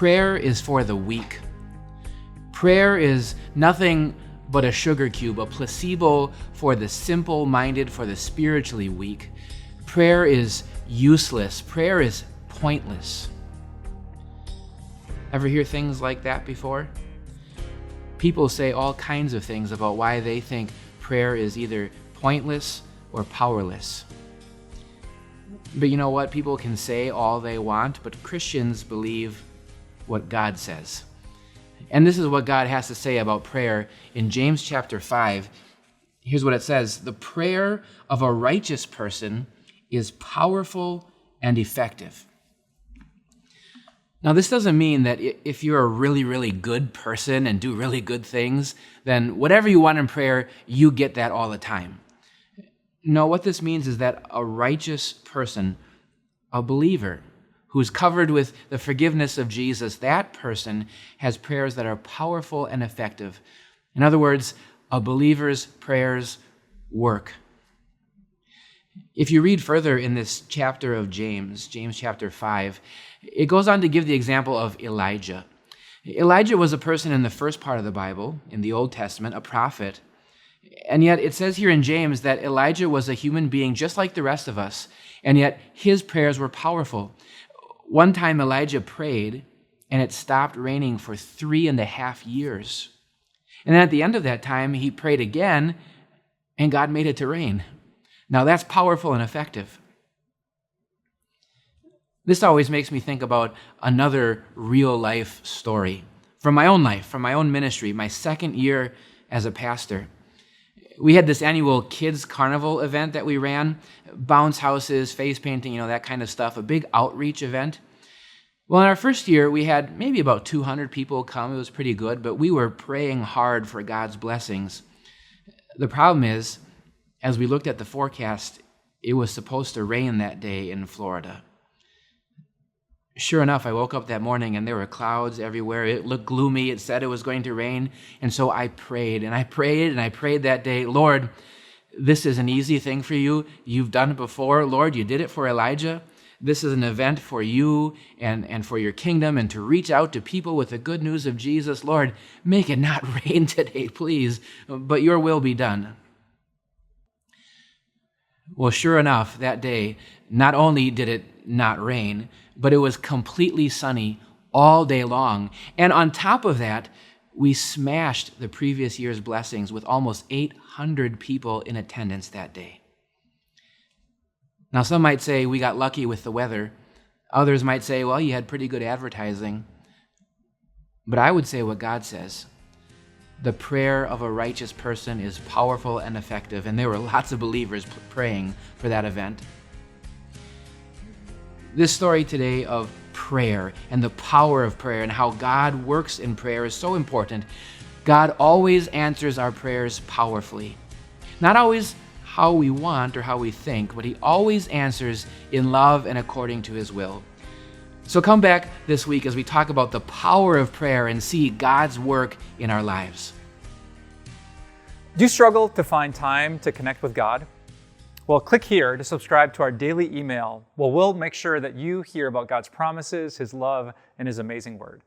prayer is for the weak. Prayer is nothing but a sugar cube, a placebo for the simple-minded, for the spiritually weak. Prayer is useless. Prayer is pointless. Ever hear things like that before? People say all kinds of things about why they think prayer is either pointless or powerless. But you know what? People can say all they want, but Christians believe what God says. And this is what God has to say about prayer in James chapter 5. Here's what it says: "The prayer of a righteous person is powerful and effective." Now, this doesn't mean that if you're a really, really good person and do really good things, then whatever you want in prayer, you get that all the time. No, what this means is that a righteous person, a believer, who's covered with the forgiveness of Jesus, that person has prayers that are powerful and effective. In other words, a believer's prayers work. If you read further in this chapter of James chapter 5, it goes on to give the example of Elijah. Elijah was a person in the first part of the Bible, in the Old Testament, a prophet. And yet it says here in James that Elijah was a human being just like the rest of us, and yet his prayers were powerful. One time Elijah prayed, and it stopped raining for 3.5 years. And then at the end of that time, he prayed again, and God made it to rain. Now that's powerful and effective. This always makes me think about another real-life story from my own life, from my own ministry, my second year as a pastor. We had this annual kids carnival event that we ran, bounce houses, face painting, that kind of stuff, a big outreach event. Well, in our first year, we had maybe about 200 people come. It was pretty good, but we were praying hard for God's blessings. The problem is, as we looked at the forecast, it was supposed to rain that day in Florida. Sure enough, I woke up that morning and there were clouds everywhere. It looked gloomy. It said it was going to rain. And so I prayed and I prayed and I prayed that day, "Lord, this is an easy thing for you. You've done it before. Lord, you did it for Elijah. This is an event for you and for your kingdom and to reach out to people with the good news of Jesus. Lord, make it not rain today, please, but your will be done." Well, sure enough, that day, not only did it not rain, but it was completely sunny all day long. And on top of that, we smashed the previous year's blessings with almost 800 people in attendance that day. Now, some might say we got lucky with the weather. Others might say, well, you had pretty good advertising. But I would say what God says. The prayer of a righteous person is powerful and effective, and there were lots of believers praying for that event. This story today of prayer and the power of prayer and how God works in prayer is so important. God always answers our prayers powerfully. Not always how we want or how we think, but he always answers in love and according to his will. So come back this week as we talk about the power of prayer and see God's work in our lives. Do you struggle to find time to connect with God? Well, click here to subscribe to our daily email. We'll make sure that you hear about God's promises, his love, and his amazing word.